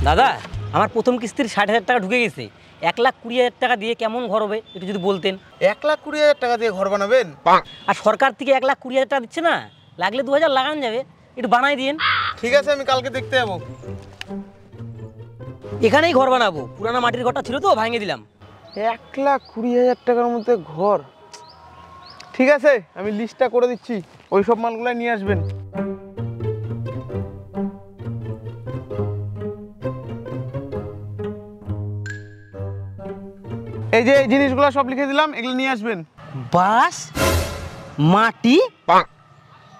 দাদা, আমার প্রথম কিস্তির 60,000 টাকা ঢুকে গেছে। 1,20,000 টাকা দিয়ে কেমন ঘর হবে একটু যদি বলতেন। 1,20,000 টাকা দিয়ে ঘর বানাবেন? আর সরকার থেকে 1,20,000 টাকা দিচ্ছে না, লাগলে 2,000 লাগান যাবে, একটু বানাই দিন। ঠিক আছে, আমি কালকে দেখতে যাবো। এখানেই ঘর বানাবো, পুরানা মাটির ঘরটা ছিল তো ভাঙিয়ে দিলাম। 1,20,000 টাকার মধ্যে ঘর? ঠিক আছে, আমি লিস্টটা করে দিচ্ছি, ওই সব মালগুলো নিয়ে আসবেন। এই যে এই জিনিসগুলো সব লিখে দিলাম, এগুলো নিয়ে আসবেন। বাঁশ, মাটি,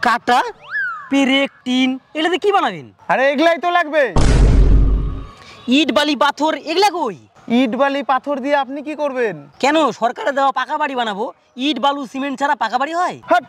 কাটা, পেরেক, টিন, এগুলোতে কি বানাবেন? আরে এগুলাই তো লাগবে। ইট বালি পাথর এগুলা কই? ইট বালি পাথর দিয়ে আপনি কি করবেন? কেন, সরকারের দেওয়া পাকা বাড়ি বানাবো। ইট বালু সিমেন্ট ছাড়া পাকা বাড়ি হয়? হাট,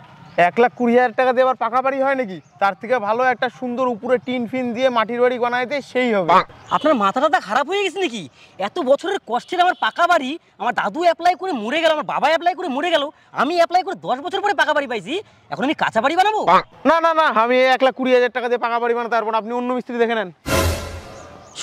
1,20,000 টাকা দিয়ে আবার পাকা বাড়ি হয় নাকি? তার থেকে ভালো একটা সুন্দর উপরে টিন ফিন দিয়ে মাটির বাড়ি বানায় দিয়ে সেই হবে। আপনার মাথাটা খারাপ হয়ে গেছে নাকি? এত বছরের কষ্টের আমার পাকা বাড়ি, আমার দাদু অ্যাপ্লাই করে মরে গেল, আমার বাবা অ্যাপ্লাই করে মরে গেল, আমি অ্যাপ্লাই করে 10 বছর পরে পাকা বাড়ি পাইছি, এখন আমি কাঁচা বাড়ি বানাবো? না না না, আমি 1,20,000 টাকা দিয়ে পাকা বাড়ি বানাতে পারবো না, আপনি অন্য মিস্ত্রি দেখে নেন।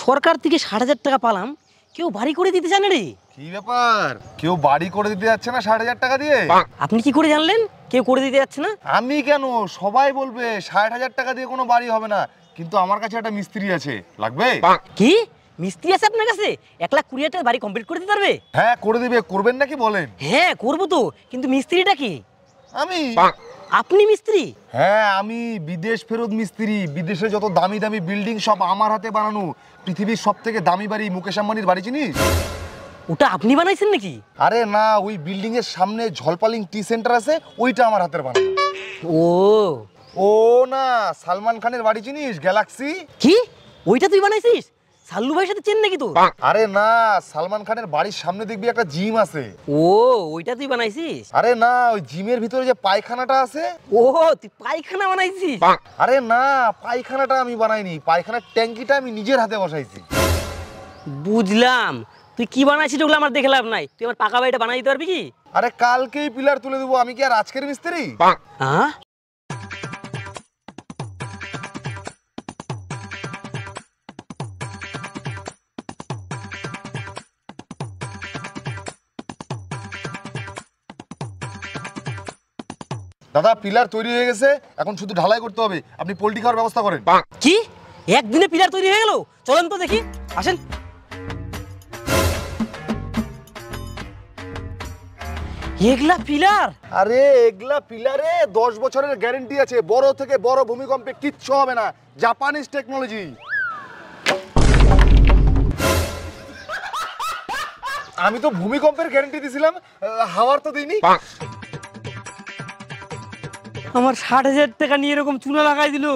সরকার থেকে 60,000 টাকা পালাম, কেউ বাড়ি করে দিতে চান রে? কি ব্যাপার, কেউ বাড়ি করে দিতে যাচ্ছে না 60,000 টাকা দিয়ে? আপনি কি করে জানলেন কেউ করে দিতে যাচ্ছে না? আমি কেন, সবাই বলবে 60,000 টাকা দিয়ে কোনো বাড়ি হবে না, কিন্তু আমার কাছে একটা মিস্ত্রি আছে, লাগবে? কি মিস্ত্রি আছে আপনার কাছে? 1,20,000 টাকা বাড়ি কমপ্লিট করে দিতে পারবে? হ্যাঁ করে দিবে, করবেন নাকি বলেন? হ্যাঁ করবো তো, কিন্তু মিস্ত্রিটা কি? আমি। আপনি মিস্ত্রি? হ্যাঁ, আমি বিদেশ ফেরত মিস্ত্রি। বিদেশে যত দামি দামি বিল্ডিং সব আমার হাতে বানানো। পৃথিবীর সব থেকে দামি বাড়ি মুকেশ আম্বানির বাড়ি চিনিস? ওটা আপনি বানাইছেন নাকি? আরে না, ওই বিল্ডিং এর সামনে ঝলপালিং টি সেন্টার আছে, ওইটা আমার হাতের বানানো। ও ও না, সালমান খানের বাড়ি চিনিস, গ্যালাক্সি? কি ওইটা তুই বানাইছিস? সাল্লু ভাইয়ের সাথে চেন নাকি তো? আরে না, সালমান খানের বাড়ির সামনে দেখবি একটা জিম আছে। ও ওইটা তুই বানাইছিস? আরে না, ওই জিমের ভিতরে যে পায়খানাটা আছে। ও তুই পায়খানা বানাইছিস? আরে না, পায়খানাটা আমি বানাইনি, পায়খানার ট্যাঙ্কিটা আমি নিজের হাতে বসাইছি। বুঝলাম, তুই কি বানাইছিস ওগুলো আমার দেখে লাভ নাই, তুই আমার পাকা বাড়িটা বানাই দিতে পারবি কি? আরে কালকেই পিলার তুলে দেবো, আমি কি আর আজকের মিস্ত্রি? হ্যাঁ দাদা, পিলার তৈরি হয়ে গেছে, এখন শুধু ঢালাই করতে হবে। আপনি পোল্ট্রি খাওয়ার ব্যবস্থা করেন। কি একদিনে পিলার তৈরি হয়ে গেল? চলেন তো দেখি, আসেন। এগুলা পিলার? আরে এগুলা পিলারে 10 বছরের গ্যারেন্টি আছে, বড় থেকে বড় ভূমিকম্পে কিচ্ছু হবে না, জাপানিজ টেকনোলজি। আমি তো ভূমিকম্পের গ্যারেন্টি দিছিলাম, হাওয়ার তো দিইনি। আমার 60,000 টাকা নিয়ে এরকম চুনা লাগাই দিল।